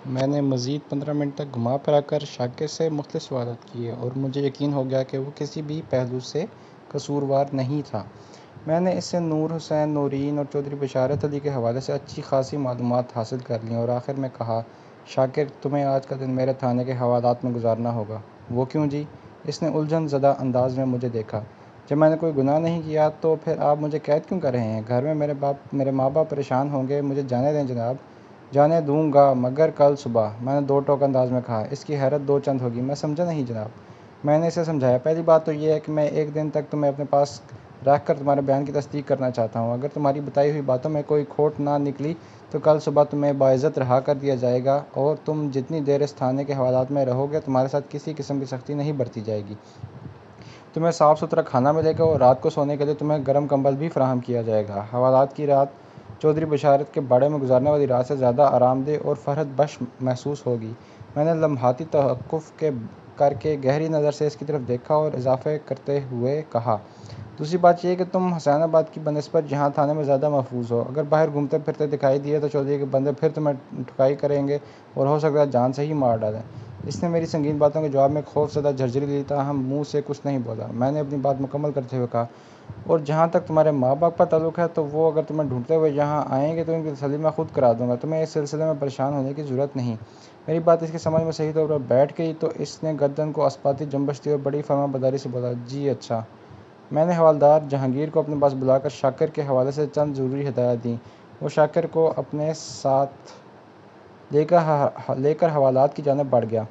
میں نے مزید 15 منٹ تک گھما پھرا کر شاکر سے مختلف سوالات کیے اور مجھے یقین ہو گیا کہ وہ کسی بھی پہلو سے قصوروار نہیں تھا۔ میں نے اس سے نور حسین، نورین اور چودھری بشارت علی کے حوالے سے اچھی خاصی معلومات حاصل کر لیں اور آخر میں کہا، شاکر تمہیں آج کا دن میرے تھانے کے حوالات میں گزارنا ہوگا۔ وہ کیوں جی؟ اس نے الجھن زدہ انداز میں مجھے دیکھا۔ جب میں نے کوئی گناہ نہیں کیا تو پھر آپ مجھے قید کیوں کر رہے ہیں؟ گھر میں میرے ماں باپ پریشان ہوں گے، مجھے جانے دیں جناب۔ جانے دوں گا مگر کل صبح، میں نے دو ٹوک انداز میں کہا۔ اس کی حیرت دو چند ہوگی۔ میں سمجھا نہیں جناب۔ میں نے اسے سمجھایا، پہلی بات تو یہ ہے کہ میں ایک دن تک تمہیں اپنے پاس رکھ کر تمہارے بیان کی تصدیق کرنا چاہتا ہوں۔ اگر تمہاری بتائی ہوئی باتوں میں کوئی کھوٹ نہ نکلی تو کل صبح تمہیں باعزت رہا کر دیا جائے گا اور تم جتنی دیر اس تھانے کے حوالات میں رہو گے تمہارے ساتھ کسی قسم کی سختی نہیں برتی جائے گی۔ تمہیں صاف ستھرا کھانا ملے گا اور رات کو سونے کے لیے تمہیں گرم کمبل بھی فراہم کیا جائے گا۔ حوالات کی رات چودھری بشارت کے باڑے میں گزارنے والی رات سے زیادہ آرام دہ اور فرحت بخش محسوس ہوگی۔ میں نے لمحاتی توقف کر کے گہری نظر سے اس کی طرف دیکھا اور اضافہ کرتے ہوئے کہا، دوسری بات یہ کہ تم حسین آباد کی بنسبت جہاں تھانے میں زیادہ محفوظ ہو۔ اگر باہر گھومتے پھرتے دکھائی دیے تو چودھری کے بندے پھر تمہیں ٹھکائی کریں گے اور ہو سکتا ہے جان سے ہی مار ڈالیں۔ اس نے میری سنگین باتوں کے جواب میں خوف زدہ جھرجھری لی، تاہم منہ سے کچھ نہیں بولا۔ میں نے اپنی بات مکمل کرتے ہوئے کہا، اور جہاں تک تمہارے ماں باپ کا تعلق ہے تو وہ اگر تمہیں ڈھونڈتے ہوئے یہاں آئیں گے تو ان کی تسلی میں خود کرا دوں گا۔ تمہیں اس سلسلے میں پریشان ہونے کی ضرورت نہیں۔ میری بات اس کی سمجھ میں صحیح طور پر بیٹھ گئی تو اس نے گردن کو اسپاتی جنبش دی اور بڑی فرما برداری سے بولا، جی اچھا۔ میں نے حوالدار جہانگیر کو اپنے پاس بلا کر شاکر کے حوالے سے چند ضروری ہدایات دیں۔ وہ شاکر کو اپنے ساتھ لے کر حوالات کی جانب بڑھ گیا۔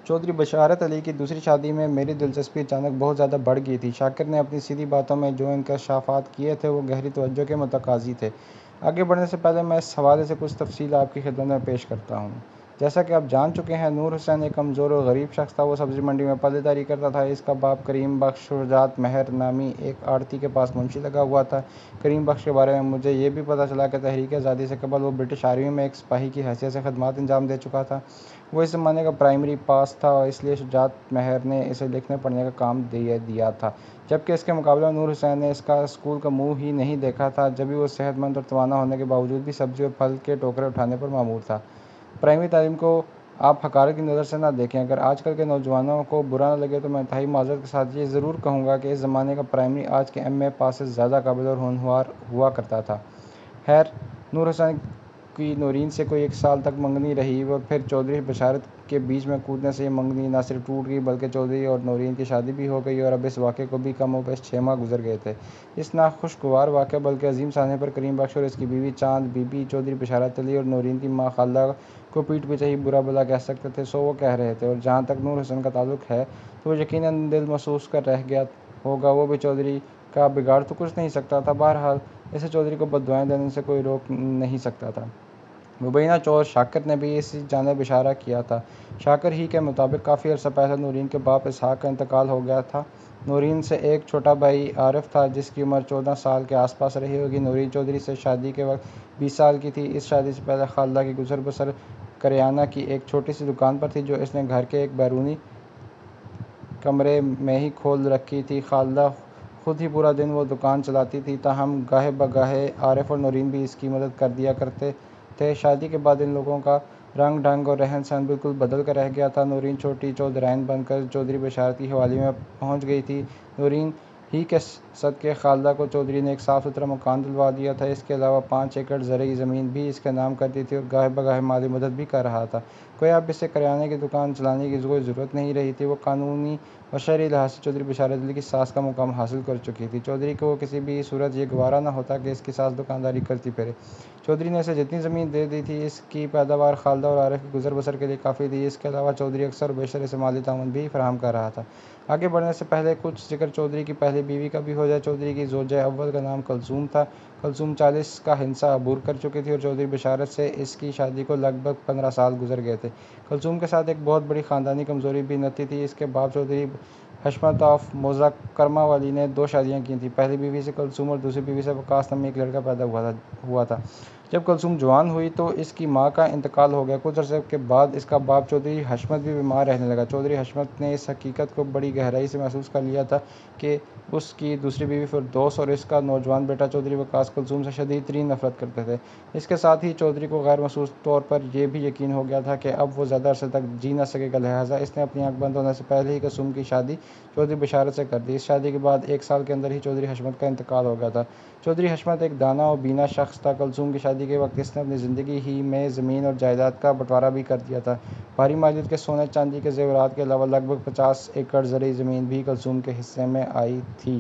چودھری بشارت علی کی دوسری شادی میں میری دلچسپی اچانک بہت زیادہ بڑھ گئی تھی۔ شاکر نے اپنی سیدھی باتوں میں جو انکشافات کیے تھے وہ گہری توجہ کے متقاضی تھے۔ آگے بڑھنے سے پہلے میں اس حوالے سے کچھ تفصیل آپ کی خدمت میں پیش کرتا ہوں۔ جیسا کہ آپ جان چکے ہیں، نور حسین ایک کمزور اور غریب شخص تھا۔ وہ سبزی منڈی میں پلے داری کرتا تھا۔ اس کا باپ کریم بخش شجاعت مہر نامی ایک آڑتی کے پاس منشی لگا ہوا تھا۔ کریم بخش کے بارے میں مجھے یہ بھی پتہ چلا کہ تحریک آزادی سے قبل وہ برٹش آرمی میں ایک سپاہی کی حیثیت سے خدمات انجام دے چکا تھا۔ وہ اس زمانے کا پرائمری پاس تھا اور اس لیے شجاعت مہر نے اسے لکھنے پڑھنے کا کام دیا تھا، جبکہ اس کے مقابلے میں نور حسین نے اس کا اسکول کا منہ ہی نہیں دیکھا تھا، جبھی وہ صحت مند اور توانا ہونے کے باوجود بھی سبزی اور پھل کے ٹوکرے اٹھانے پر مامور تھا۔ پرائمری تعلیم کو آپ حقارت کی نظر سے نہ دیکھیں۔ اگر آج کل کے نوجوانوں کو برا نہ لگے تو میں انتہائی معذرت کے ساتھ یہ ضرور کہوں گا کہ اس زمانے کا پرائمری آج کے ایم اے پاس سے زیادہ قابل اور ہونہار ہوا کرتا تھا۔ خیر، نور حسین کی نورین سے کوئی 1 سال تک منگنی رہی اور پھر چودھری بشارت کے بیچ میں کودنے سے یہ منگنی نہ صرف ٹوٹ گئی بلکہ چودھری اور نورین کی شادی بھی ہو گئی اور اب اس واقعے کو بھی کم و بیش 6 ماہ گزر گئے تھے۔ اس ناخوشگوار واقعہ بلکہ عظیم سانحے پر کریم بخش اور اس کی بیوی چاند بی بی چودھری بشارت علی اور نورین کی ماں خالدہ کو پیٹھ پیچھے ہی برا بھلا کہہ سکتے تھے، سو وہ کہہ رہے تھے۔ اور جہاں تک نور حسین کا تعلق ہے تو وہ یقیناً دل محسوس کر رہ گیا ہوگا، وہ بھی چودھری کا بگاڑ تو کچھ نہیں سکتا تھا۔ بہرحال اسے چودھری کو بددعائیں دینے سے کوئی روک نہیں سکتا تھا۔ مبینہ چور شاکر نے بھی اسی جانب اشارہ کیا تھا۔ شاکر ہی کے مطابق کافی عرصہ پہلے نورین کے باپ اسحاق کا انتقال ہو گیا تھا۔ نورین سے ایک چھوٹا بھائی عارف تھا جس کی عمر 14 سال کے آس پاس رہی ہوگی۔ نورین چودھری سے شادی کے وقت 20 سال کی تھی۔ اس شادی سے پہلے خالدہ کی گزر بسر کریانہ کی ایک چھوٹی سی دکان پر تھی جو اس نے گھر کے ایک بیرونی کمرے میں ہی کھول رکھی تھی۔ خالدہ خود ہی پورا دن وہ دکان چلاتی تھی، تاہم گاہے بگاہے عارف اور نورین بھی اس کی مدد کر دیا کرتے تھے۔ شادی کے بعد ان لوگوں کا رنگ ڈھنگ اور رہن سہن بالکل بدل کر رہ گیا تھا۔ نورین چھوٹی چودرائن بن کر چودھری بشارت کی حویلی میں پہنچ گئی تھی۔ نورین ہی کے صدقے خالدہ کو چودھری نے ایک صاف ستھرا مکان دلوا دیا تھا۔ اس کے علاوہ 5 ایکڑ زرعی زمین بھی اس کے نام کر دی تھی اور گاہے بگاہے مالی مدد بھی کر رہا تھا۔ گویا اب اسے کریانے کی دکان چلانے کی کوئی ضرورت نہیں رہی تھی۔ وہ قانونی اور شرعی لحاظ سے چودھری بشارت علی کی ساس کا مقام حاصل کر چکی تھی۔ چودھری کو کسی بھی صورت یہ گوارا نہ ہوتا کہ اس کی ساس دکانداری کرتی پھرے۔ چودھری نے اسے جتنی زمین دے دی تھی اس کی پیداوار خالدہ اور عارف کی گزر بسر کے لیے کافی تھی۔ اس کے علاوہ چودھری اکثر و بیشتر اسے مالی تعاون بھی فراہم کر رہا تھا۔ آگے بڑھنے سے پہلے کچھ ذکر چودھری کی پہلی بیوی کا بھی ہو جائے۔ چودھری کی زوجہ اول کا نام کلثوم تھا۔ کلثوم 40 کا ہندسہ عبور کر چکی تھی اور چودھری بشارت سے اس کی شادی کو لگ بھگ 15 سال گزر گئے تھے۔ کلثوم کے ساتھ ایک بہت بڑی خاندانی کمزوری بھی نتی تھی۔ اس کے باپ چودھری حشمت آف موزہ کرما والی نے 2 شادیاں کی تھیں۔ پہلی بیوی سے کلثوم اور دوسری بیوی سے وقاص نامی ایک لڑکا پیدا ہوا تھا۔ جب کلثوم جوان ہوئی تو اس کی ماں کا انتقال ہو گیا۔ کچھ عرصے کے بعد اس کا باپ چودھری حشمت بھی بیمار رہنے لگا۔ چودھری حشمت نے اس حقیقت کو بڑی گہرائی سے محسوس کر لیا تھا کہ اس کی دوسری بیوی فردوس اور اس کا نوجوان بیٹا چودھری وقاص کلثوم سے شدید ترین نفرت کرتے تھے۔ اس کے ساتھ ہی چودھری کو غیر محسوس طور پر یہ بھی یقین ہو گیا تھا کہ اب وہ زیادہ عرصے تک جی نہ سکے گا، لہٰذا اس نے اپنی آنکھ بند ہونے سے پہلے ہی کلثوم کی شادی چودھری بشارت سے کر دی۔ اس شادی کے بعد 1 سال کے اندر ہی چودھری حشمت کا انتقال ہو گیا تھا۔ چودھری حشمت ایک دانا و بینا شخص تھا۔ کلثوم کی شادی کے وقت اس نے اپنی زندگی ہی میں زمین اور جائیداد کا بٹوارا بھی کر دیا تھا۔ بھاری مالیت کے سونے چاندی کے زیورات کے علاوہ لگ بھگ 50 ایکڑ زرعی زمین بھی کلثوم کے حصے میں آئی تھی۔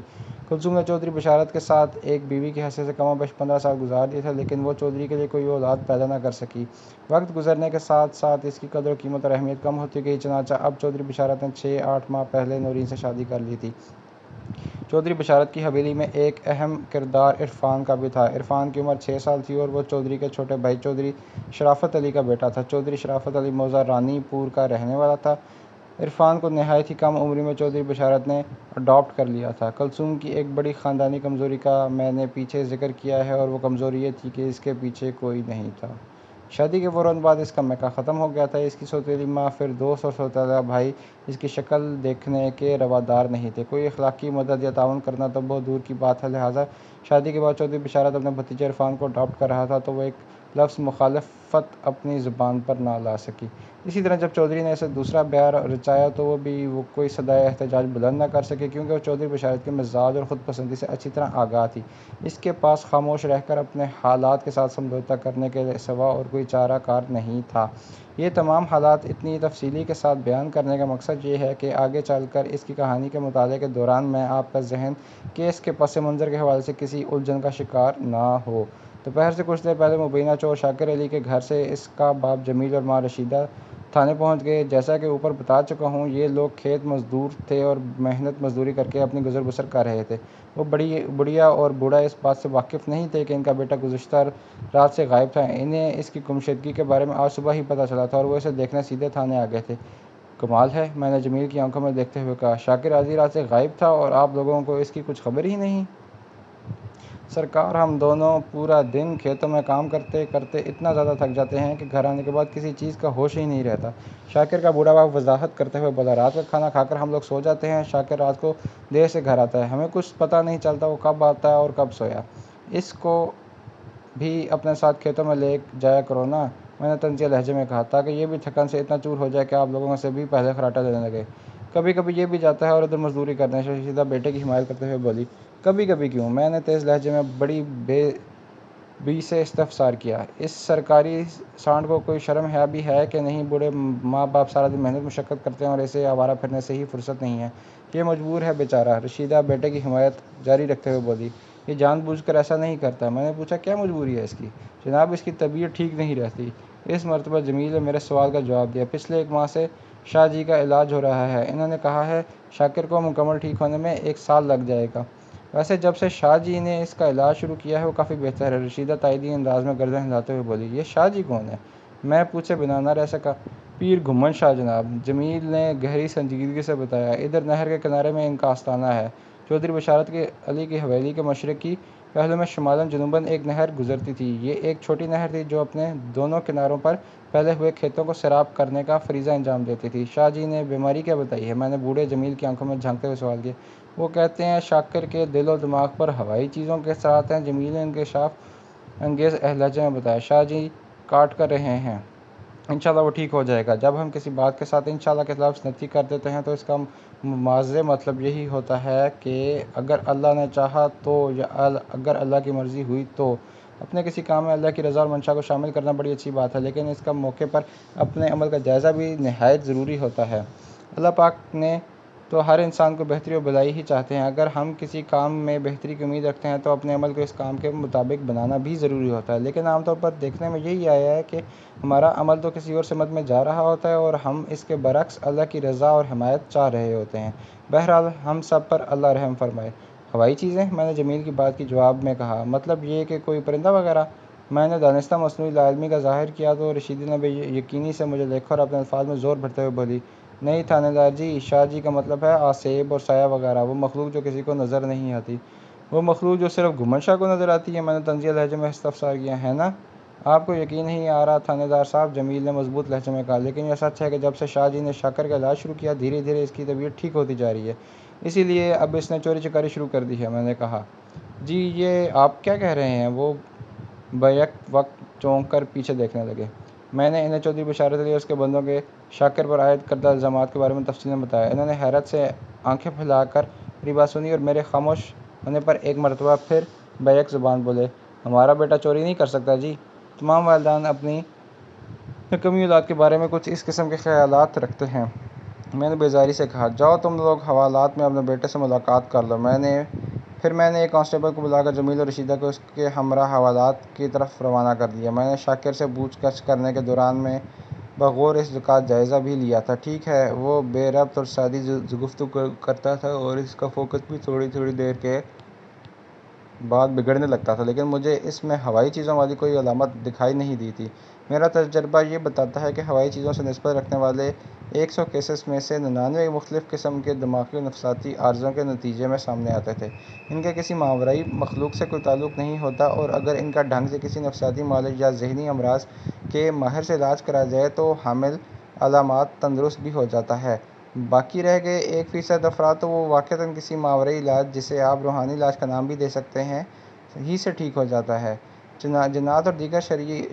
کلثوم نے چودھری بشارت کے ساتھ ایک بیوی کی حیثیت سے کم و بیش 15 سال گزار دیے تھے، لیکن وہ چودھری کے لیے کوئی اولاد پیدا نہ کر سکی۔ وقت گزرنے کے ساتھ ساتھ اس کی قدر و قیمت اور اہمیت کم ہوتی گئی، چنانچہ اب چودھری بشارت نے 6-8 ماہ پہلے نورین سے شادی کر لی تھی۔ چودھری بشارت کی حویلی میں ایک اہم کردار عرفان کا بھی تھا۔ عرفان کی عمر 6 سال تھی اور وہ چودھری کے چھوٹے بھائی چودھری شرافت علی کا بیٹا تھا۔ چودھری شرافت علی موضع رانی پور کا رہنے والا تھا۔ عرفان کو نہایت ہی کم عمری میں چودھری بشارت نے اڈاپٹ کر لیا تھا۔ کلثوم کی ایک بڑی خاندانی کمزوری کا میں نے پیچھے ذکر کیا ہے اور وہ کمزوری یہ تھی کہ اس کے پیچھے کوئی نہیں تھا۔ شادی کے فوراً بعد اس کا نکاح ختم ہو گیا تھا۔ اس کی سوتیلی ماں فردوس اور سوتیلا بھائی اس کی شکل دیکھنے کے روادار نہیں تھے۔ کوئی اخلاقی مدد یا تعاون کرنا تو بہت دور کی بات ہے، لہٰذا شادی کے بعد چودھری بشارت اپنے بھتیجے عرفان کو اڈاپٹ کر رہا تھا تو وہ ایک لفظ مخالفت اپنی زبان پر نہ لا سکی۔ اسی طرح جب چودھری نے اسے دوسرا بیاہ رچایا تو وہ بھی کوئی صدائے احتجاج بلند نہ کر سکی، کیونکہ وہ چودھری بشارت کے مزاج اور خود پسندی سے اچھی طرح آگاہ تھی۔ اس کے پاس خاموش رہ کر اپنے حالات کے ساتھ سمجھوتہ کرنے کے سوا اور کوئی چارہ کار نہیں تھا۔ یہ تمام حالات اتنی تفصیلی کے ساتھ بیان کرنے کا مقصد یہ ہے کہ آگے چل کر اس کی کہانی کے مطالعے کے دوران میں آپ کا ذہن کیس کے پس منظر کے حوالے سے کسی الجھن کا شکار نہ ہو۔ دوپہر سے کچھ دیر پہلے مبینہ چور شاکر علی کے گھر سے اس کا باپ جمیل اور ماں رشیدہ تھانے پہنچ گئے۔ جیسا کہ اوپر بتا چکا ہوں، یہ لوگ کھیت مزدور تھے اور محنت مزدوری کر کے اپنی گزر بسر کر رہے تھے۔ وہ بڑھیا اور بوڑھا اس بات سے واقف نہیں تھے کہ ان کا بیٹا گزشتہ رات سے غائب تھا۔ انہیں اس کی گمشدگی کے بارے میں آج صبح ہی پتہ چلا تھا اور وہ اسے دیکھنے سیدھے تھانے آ گئے تھے۔ کمال ہے، میں نے جمیل کی آنکھوں میں دیکھتے ہوئے کہا۔ شاکر آدھی رات سے غائب تھا اور آپ لوگوں کو اس کی کچھ خبر ہی نہیں؟ سرکار، ہم دونوں پورا دن کھیتوں میں کام کرتے کرتے اتنا زیادہ تھک جاتے ہیں کہ گھر آنے کے بعد کسی چیز کا ہوش ہی نہیں رہتا۔ شاکر کا بوڑھا باپ وضاحت کرتے ہوئے بولا۔ رات کا کھانا کھا کر ہم لوگ سو جاتے ہیں۔ شاکر رات کو دیر سے گھر آتا ہے، ہمیں کچھ پتہ نہیں چلتا وہ کب آتا ہے اور کب سویا۔ اس کو بھی اپنے ساتھ کھیتوں میں لے جایا کرو نا، میں نے طنزیہ لہجے میں کہا، تاکہ یہ بھی تھکن سے اتنا چور ہو جائے کہ آپ لوگوں سے بھی پہلے خراٹہ لینے لگے۔ کبھی کبھی یہ بھی جاتا ہے اور ادھر مزدوری کرنے، رشیدہ بیٹے کی حمایت کرتے ہوئے بولی۔ کبھی کبھی کیوں؟ میں نے تیز لہجے میں بڑی بے بی سے استفسار کیا۔ اس سرکاری سانڈ کو کوئی شرم حیا بھی ہے کہ نہیں؟ بوڑھے ماں باپ سارا دن محنت مشقت کرتے ہیں اور اسے آوارہ پھرنے سے ہی فرصت نہیں ہے، یہ مجبور ہے بیچارہ، رشیدہ بیٹے کی حمایت جاری رکھتے ہوئے بولی۔ یہ جان بوجھ کر ایسا نہیں کرتا۔ میں نے پوچھا، کیا مجبوری ہے اس کی؟ جناب، اس کی طبیعت ٹھیک نہیں رہتی۔ اس مرتبہ جمیل نے میرے سوال کا جواب دیا۔ پچھلے 1 ماہ سے شاہ جی کا علاج ہو رہا ہے، انہوں نے کہا ہے شاکر کو مکمل ٹھیک ہونے میں 1 سال لگ جائے گا۔ ویسے جب سے شاہ جی نے اس کا علاج شروع کیا ہے وہ کافی بہتر ہے، رشیدہ تائیدی انداز میں گردن ہلاتے ہوئے بولی۔ یہ شاہ جی کون ہے؟ میں پوچھے بنا نہ رہ سکا۔ پیر گھمن شاہ جناب، جمیل نے گہری سنجیدگی سے بتایا۔ ادھر نہر کے کنارے میں ان کا آستانہ ہے۔ چودھری بشارت علی کی حویلی کے مشرقی پہلو میں شمالاً جنوباً ایک نہر گزرتی تھی۔ یہ ایک چھوٹی نہر تھی جو اپنے دونوں کناروں پر پھیلے ہوئے کھیتوں کو سیراب کرنے کا فریضہ انجام دیتی تھی۔ شاہ جی نے بیماری کیا بتائی ہے؟ میں نے بوڑھے جمیل کی آنکھوں میں جھانکتے ہوئے سوال کیا۔ وہ کہتے ہیں شاکر کے دل و دماغ پر ہوائی چیزوں کے اثرات ہیں، جمیل نے انکشاف انگیز لہجے میں بتایا۔ شاہ جی کاٹ کر رہے ہیں، انشاءاللہ وہ ٹھیک ہو جائے گا۔ جب ہم کسی بات کے ساتھ انشاءاللہ کے لفظ نطق کر دیتے ہیں تو اس کا مواضع مطلب یہی ہوتا ہے کہ اگر اللہ نے چاہا تو یا اگر اللہ کی مرضی ہوئی تو۔ اپنے کسی کام میں اللہ کی رضا اور منشا کو شامل کرنا بڑی اچھی بات ہے، لیکن اس کا موقع پر اپنے عمل کا جائزہ بھی نہایت ضروری ہوتا ہے۔ اللہ پاک نے تو ہر انسان کو بہتری و بھلائی ہی چاہتے ہیں۔ اگر ہم کسی کام میں بہتری کی امید رکھتے ہیں تو اپنے عمل کو اس کام کے مطابق بنانا بھی ضروری ہوتا ہے، لیکن عام طور پر دیکھنے میں یہی آیا ہے کہ ہمارا عمل تو کسی اور سمت میں جا رہا ہوتا ہے اور ہم اس کے برعکس اللہ کی رضا اور حمایت چاہ رہے ہوتے ہیں۔ بہرحال ہم سب پر اللہ رحم فرمائے۔ ہوائی چیزیں؟ میں نے جمیل کی بات کی جواب میں کہا، مطلب یہ کہ کوئی پرندہ وغیرہ؟ میں نے دانستہ مصنوعی لا علمی کا ظاہر کیا تو رشیدہ نے بے یقینی سے مجھے دیکھا اور اپنے الفاظ میں زور بھرتے ہوئے بولی۔ نہیں تھانے دار جی، شاہ جی کا مطلب ہے آسیب اور سایہ وغیرہ، وہ مخلوق جو کسی کو نظر نہیں آتی۔ وہ مخلوق جو صرف گھمن شاہ کو نظر آتی ہے؟ میں نے طنزیہ لہجے میں استفسار کیا۔ ہے نا؟ آپ کو یقین نہیں آ رہا تھانے دار صاحب، جمیل نے مضبوط لہجے میں کہا، لیکن یہ سچ ہے کہ جب سے شاہ جی نے شاکر کا علاج شروع کیا، دھیرے دھیرے اس کی طبیعت ٹھیک ہوتی جا رہی ہے، اسی لیے اب اس نے چوری چکاری شروع کر دی ہے۔ میں نے کہا، جی یہ آپ کیا کہہ رہے ہیں؟ وہ بیک وقت چونک کر پیچھے دیکھنے لگے۔ میں نے انہیں چودھری بشارت علی اور اس کے بندوں کے شاکر پر عائد کردہ الزامات کے بارے میں تفصیل بتایا۔ انہوں نے حیرت سے آنکھیں پھیلا کر میری بات سنی اور میرے خاموش ہونے پر ایک مرتبہ پھر بیک زبان بولے، ہمارا بیٹا چوری نہیں کر سکتا جی۔ تمام والدین اپنی نکمی اولاد کے بارے میں کچھ اس قسم کے خیالات رکھتے ہیں۔ میں نے بیزاری سے کہا، جاؤ تم لوگ حوالات میں اپنے بیٹے سے ملاقات کر لو۔ پھر میں نے ایک کانسٹیبل کو بلا کر جمیل اور رشیدہ کو اس کے ہمراہ حوالات کی طرف روانہ کر دیا۔ میں نے شاکر سے پوچھ گچھ کرنے کے دوران میں بغور اس کا جائزہ بھی لیا تھا۔ ٹھیک ہے، وہ بے ربط اور سادی گفتگو کرتا تھا اور اس کا فوکس بھی تھوڑی تھوڑی دیر کے بعد بگڑنے لگتا تھا، لیکن مجھے اس میں ہوائی چیزوں والی کوئی علامت دکھائی نہیں دی تھی۔ میرا تجربہ یہ بتاتا ہے کہ ہوائی چیزوں سے نسبت رکھنے والے 100 کیسز میں سے 99 مختلف قسم کے دماغی اور نفسیاتی عارضوں کے نتیجے میں سامنے آتے تھے۔ ان کا کسی ماورائی مخلوق سے کوئی تعلق نہیں ہوتا، اور اگر ان کا ڈھنگ سے کسی نفسیاتی معالج یا ذہنی امراض کے ماہر سے علاج کرایا جائے تو حامل علامات تندرست بھی ہو جاتا ہے۔ باقی رہ گئے 1% افراد تو وہ واقعتاً کسی ماورائی علاج، جسے آپ روحانی علاج کا نام بھی دے سکتے ہیں، ہی سے ٹھیک ہو جاتا ہے۔ جنات اور دیگر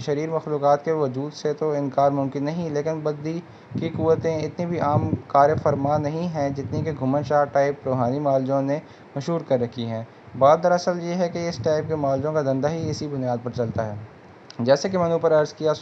شریر مخلوقات کے وجود سے تو انکار ممکن نہیں، لیکن بدی کی قوتیں اتنی بھی عام کار فرما نہیں ہیں جتنی کہ گھمن شاہ ٹائپ روحانی معالجوں نے مشہور کر رکھی ہیں۔ بات دراصل یہ ہے کہ اس ٹائپ کے معالجوں کا دھندا ہی اسی بنیاد پر چلتا ہے۔ جیسے کہ میں نے اوپر عرض کیا،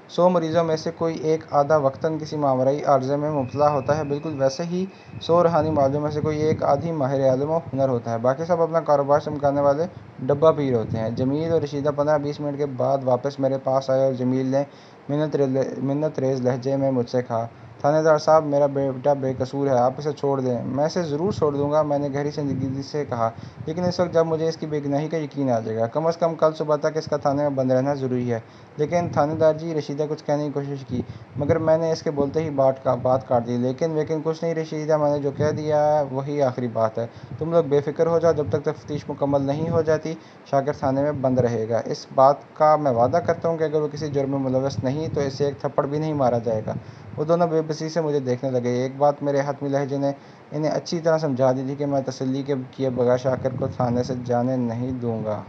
100 مریضوں میں سے کوئی ایک آدھا وقتاً کسی ماورائی عارضے میں مبتلا ہوتا ہے، بالکل ویسے ہی 100 روحانی معالجوں میں سے کوئی ایک آدھی ماہر علم و ہنر ہوتا ہے، باقی سب اپنا کاروبار چمکانے والے ڈبہ پیر ہوتے ہیں۔ جمیل اور رشیدہ 15-20 منٹ کے بعد واپس میرے پاس آئے اور جمیل نے منت ریز لہجے میں مجھ سے کہا، تھانے دار صاحب، میرا بیٹا بے قصور ہے، آپ اسے چھوڑ دیں۔ میں اسے ضرور چھوڑ دوں گا، میں نے گہری سنجیدگی سے کہا، لیکن اس وقت جب مجھے اس کی بے گناہی کا یقین آ جائے گا، کم از کم کل صبح تک اس کا تھانے میں بند رہنا ضروری ہے۔ لیکن تھانے دار جی، رشیدہ کچھ کہنے کی کوشش کی، مگر میں نے اس کے بولتے ہی بات کاٹ دی۔ لیکن کچھ نہیں رشیدہ، میں نے جو کہہ دیا ہے وہی آخری بات ہے۔ تم لوگ بے فکر ہو جاؤ، جب تک تفتیش مکمل نہیں ہو جاتی شاکر تھانے میں بند رہے گا۔ اس بات کا میں وعدہ کرتا ہوں کہ اگر وہ کسی جرم میں ملوث نہیں تو اسے ایک تھپڑ بھی نہیں مارا جائے گا۔ وہ دونوں بے بسی سے مجھے دیکھنے لگے۔ ایک بات میرے حتمی لہجے نے انہیں اچھی طرح سمجھا دی تھی کہ میں تسلی کیے بغیر شاکر کو تھانے سے جانے نہیں دوں گا۔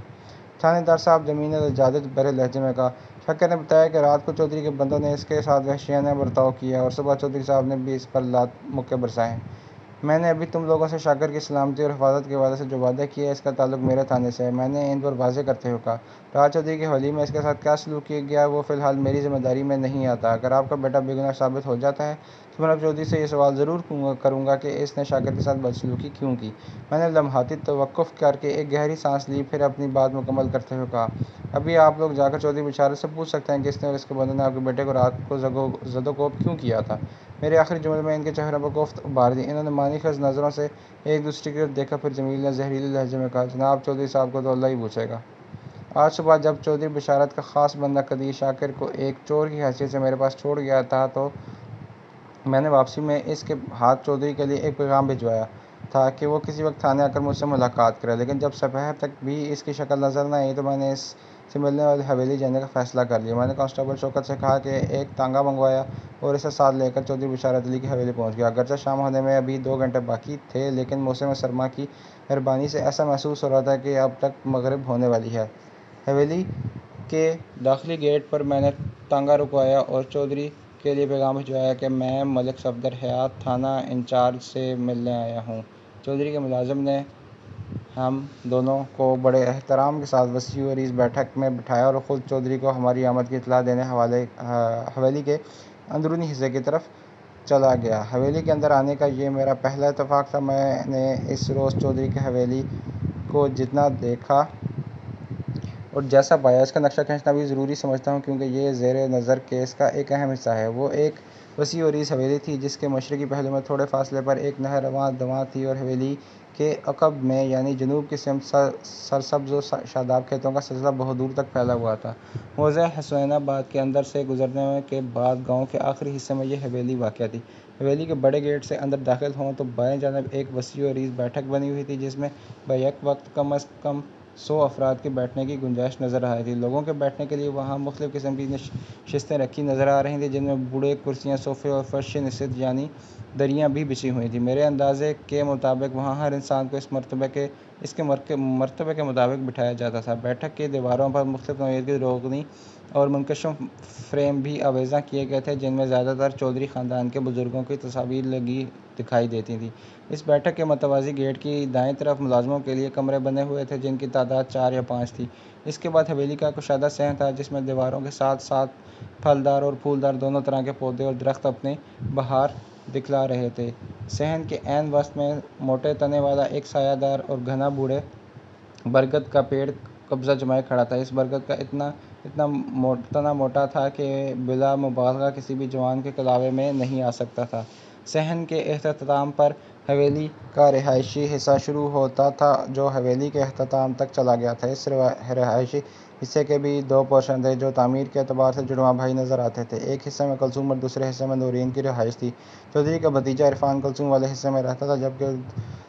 تھانے دار صاحب، جمیل نے لجاجت بھرے لہجے میں کہا، شاکر نے بتایا کہ رات کو چودھری کے بندوں نے اس کے ساتھ وحشیانہ برتاؤ کیا اور صبح چودھری صاحب نے بھی اس پر لات مکے برسائے۔ میں نے ابھی تم لوگوں سے شاکر کی سلامتی اور حفاظت کے حوالے سے جو وعدہ کیا ہے، اس کا تعلق میرے تھانے سے ہے۔ میں نے ان پر واضح کرتے ہوئے کہا، راج چودھری کی حویلی میں اس کے ساتھ کیا سلوک کیا گیا وہ فی الحال میری ذمہ داری میں نہیں آتا۔ اگر آپ کا بیٹا بے گناہ ثابت ہو جاتا ہے تو میں چودھری سے یہ سوال ضرور کروں گا کہ اس نے شاکر کے ساتھ بدسلوکی کیوں کی۔ میں نے لمحاتی توقف کر کے ایک گہری سانس لی، پھر اپنی بات مکمل کرتے ہوئے کہا، ابھی آپ لوگ جا کر چودھری بشارت سے پوچھ سکتے ہیں کہ اس نے اور اس کے بندوں نے آپ کے بیٹے کو رات کو زد و کوب کیوں کیا تھا۔ میرے آخری جملے میں ان کے چہروں پر کوفت ابھار دی۔ انہوں نے معنی خیز نظروں سے ایک دوسرے کی طرف دیکھا، پھر جمیل نے زہریلے لہجے میں کہا، جناب چودھری صاحب کو تو اللہ ہی پوچھے گا۔ آج صبح جب چودھری بشارت کا خاص بندہ قدیر شاکر کو ایک چور کی حیثیت سے میرے پاس چھوڑ گیا تھا تو میں نے واپسی میں اس کے ہاتھ چودھری کے لیے ایک پیغام بھجوایا تھا کہ وہ کسی وقت تھانے آ کر مجھ سے ملاقات کرے، لیکن جب سپہر تک بھی اس کی شکل نظر نہ آئی تو میں نے اس سے ملنے والی حویلی جانے کا فیصلہ کر لیا۔ میں نے کانسٹیبل شوکت سے کہا کہ ایک تانگا منگوایا اور اسے ساتھ لے کر چودھری بشارت علی کی حویلی پہنچ گیا۔ اگرچہ شام ہونے میں ابھی 2 گھنٹے باقی تھے، لیکن موسم سرما کی مہربانی سے ایسا محسوس ہو رہا تھا کہ اب تک مغرب ہونے والی ہے۔ حویلی کے داخلی گیٹ پر میں نے تانگا رکوایا اور چودھری کے لیے پیغام بھجوایا کہ میں ملک صفدر حیات تھانہ انچارج سے ملنے آیا ہوں۔ چودھری کے ملازم نے ہم دونوں کو بڑے احترام کے ساتھ وسیع و عریض بیٹھک میں بٹھایا اور خود چودھری کو ہماری آمد کی اطلاع دینے حویلی کے اندرونی حصے کی طرف چلا گیا۔ حویلی کے اندر آنے کا یہ میرا پہلا اتفاق تھا۔ میں نے اس روز چودھری کی حویلی کو جتنا دیکھا اور جیسا پایا، اس کا نقشہ کھینچنا بھی ضروری سمجھتا ہوں، کیونکہ یہ زیر نظر کیس کا ایک اہم حصہ ہے۔ وہ ایک وسیع و عریض حویلی تھی جس کے مشرقی پہلو میں تھوڑے فاصلے پر ایک نہر رواں دواں تھی اور حویلی کے عقب میں یعنی جنوب کی سمت سرسبز و شاداب کھیتوں کا سلسلہ بہت دور تک پھیلا ہوا تھا۔ موضع حسین آباد کے اندر سے گزرنے کے بعد گاؤں کے آخری حصے میں یہ حویلی واقع تھی۔ حویلی کے بڑے گیٹ سے اندر داخل ہوں تو بائیں جانب ایک وسیع و عریض بیٹھک بنی ہوئی تھی جس میں بیک وقت کم از کم 100 افراد کے بیٹھنے کی گنجائش نظر آ رہی تھی۔ لوگوں کے بیٹھنے کے لیے وہاں مختلف قسم کی نشستیں رکھی نظر آ رہی تھیں، جن میں بوڑھے کرسیاں، صوفے اور فرش نشست یعنی دریاں بھی بچھی ہوئی تھیں۔ میرے اندازے کے مطابق وہاں ہر انسان کو اس کے مرتبے کے مطابق بٹھایا جاتا تھا۔ بیٹھک کی دیواروں پر مختلف نوعیت کی روغنی اور منقشم فریم بھی آویزاں کیے گئے تھے، جن میں زیادہ تر چودھری خاندان کے بزرگوں کی تصاویر لگی دکھائی دیتی تھیں۔ اس بیٹھک کے متوازی گیٹ کی دائیں طرف ملازموں کے لیے کمرے بنے ہوئے تھے، جن کی تعداد 4 یا 5 تھی۔ اس کے بعد حویلی کا کشادہ صحن تھا، جس میں دیواروں کے ساتھ ساتھ پھلدار اور پھولدار دونوں طرح کے پودے اور درخت اپنی بہار دکھلا رہے تھے۔ صحن کے عین وسط میں موٹے تنے والا ایک سایہ دار اور گھنا بوڑھے برگد کا پیڑ قبضہ جمائے کھڑا تھا۔ اس برگد کا تنا موٹا تھا کہ بلا مبالغہ کسی بھی جوان کے کلاوے میں نہیں آ سکتا تھا۔ صحن کے اختتام پر حویلی کا رہائشی حصہ شروع ہوتا تھا، جو حویلی کے اختتام تک چلا گیا تھا۔ اس رہائشی حصے کے بھی 2 پورشن تھے، جو تعمیر کے اعتبار سے جڑواں بھائی نظر آتے تھے۔ ایک حصے میں کلثوم اور دوسرے حصے میں نورین کی رہائش تھی۔ چودھری کا بھتیجا عرفان کلثوم والے حصے میں رہتا تھا، جبکہ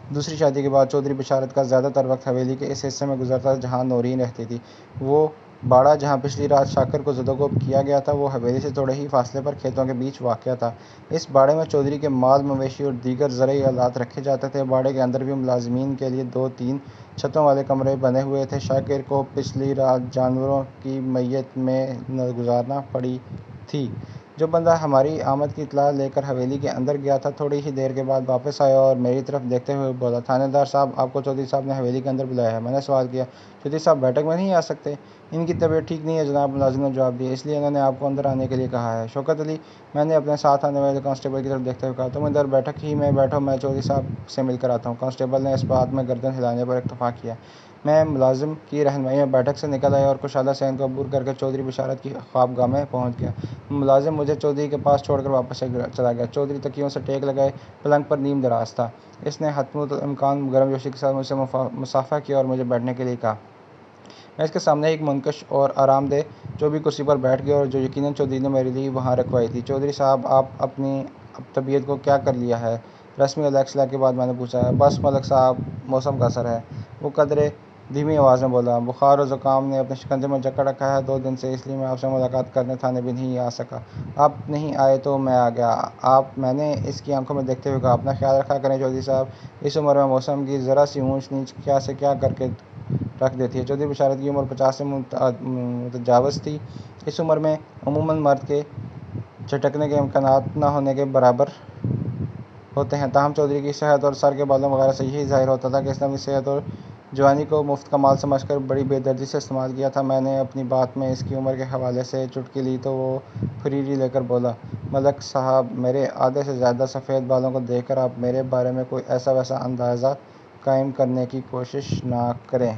دوسری شادی کے بعد چودھری بشارت کا زیادہ تر وقت حویلی کے اس حصے میں گزرتا تھا جہاں نورین رہتی تھی۔ وہ باڑہ جہاں پچھلی رات شاکر کو زدوکوب کیا گیا تھا، وہ حویلی سے تھوڑے ہی فاصلے پر کھیتوں کے بیچ واقع تھا۔ اس باڑے میں چودھری کے مال مویشی اور دیگر زرعی آلات رکھے جاتے تھے۔ باڑے کے اندر بھی ملازمین کے لیے 2-3 چھتوں والے کمرے بنے ہوئے تھے۔ شاکر کو پچھلی رات جانوروں کی میت میں گزارنا پڑی تھی۔ جو بندہ ہماری آمد کی اطلاع لے کر حویلی کے اندر گیا تھا، تھوڑی ہی دیر کے بعد واپس آیا اور میری طرف دیکھتے ہوئے بولا، "تھانے دار صاحب، آپ کو چودھری صاحب نے حویلی کے اندر بلایا ہے۔" میں نے سوال کیا، "چودھری صاحب بیٹھک میں نہیں آ سکتے؟" "ان کی طبیعت ٹھیک نہیں ہے جناب،" ملازم نے جواب دیا، "اس لیے انہوں نے آپ کو اندر آنے کے لیے کہا ہے۔" "شوکت علی," میں نے اپنے ساتھ آنے والے کانسٹیبل کی طرف دیکھتے ہوئے کہا، "تم ادھر بیٹھک ہی میں بیٹھو، میں چودھری صاحب سے مل کر آتا ہوں۔" کانسٹیبل نے اس بات میں گردن ہلانے پر اکتفا کیا۔ میں ملازم کی رہنمائی میں بیٹھک سے نکل آیا اور کشادہ صحن کو عبور کر کے چودھری بشارت کی خوابگاہ میں پہنچ گیا۔ ملازم مجھے چودھری کے پاس چھوڑ کر واپس چلا گیا۔ چودھری تکیوں سے ٹیک لگائے پلنگ پر نیم دراز تھا۔ اس نے حتمی الامکان گرمجوشی کے ساتھ مجھ سے مصافحہ کیا اور مجھے بیٹھنے کے لیے کہا۔ میں اس کے سامنے ایک منقش اور آرام دہ چوبی کرسی پر بیٹھ گیا، جو یقیناً چودھری نے میرے لیے وہاں رکھوائی تھی۔ "چودھری صاحب، آپ اپنی طبیعت کو کیا کر لیا ہے؟" رسمی الاصلاح کے بعد میں نے پوچھا۔ "بس ملک صاحب، موسم کا اثر ہے۔" وہ قدرے دھیمی آواز میں بولا۔ "بخار اور زکام نے اپنے شکنجے میں جکڑ رکھا ہے 2 دن سے، اس لیے میں آپ سے ملاقات کرنے تھانے بھی نہیں آ سکا۔ آپ نہیں آئے تو میں آ گیا۔" میں نے اس کی آنکھوں میں دیکھتے ہوئے کہا، "اپنا خیال رکھا کریں چودھری صاحب، اس عمر میں موسم کی ذرا سی اونچ نیچ کیا سے کیا کر کے رکھ دیتی ہے۔" چودھری بشارت کی عمر 50 سے متجاوز تھی۔ اس عمر میں عموماً مرد کے جھٹکنے کے امکانات نہ ہونے کے برابر ہوتے ہیں، تاہم چودھری کی صحت اور سر کے بالوں وغیرہ سے یہی ظاہر ہوتا تھا کہ اس نے اپنی صحت اور جوانی کو مفت کا مال سمجھ کر بڑی بے دردی سے استعمال کیا تھا۔ میں نے اپنی بات میں اس کی عمر کے حوالے سے چٹکی لی تو وہ پھریری لے کر بولا، "ملک صاحب، میرے آدھے سے زیادہ سفید بالوں کو دیکھ کر آپ میرے بارے میں کوئی ایسا ویسا اندازہ قائم کرنے کی کوشش نہ کریں۔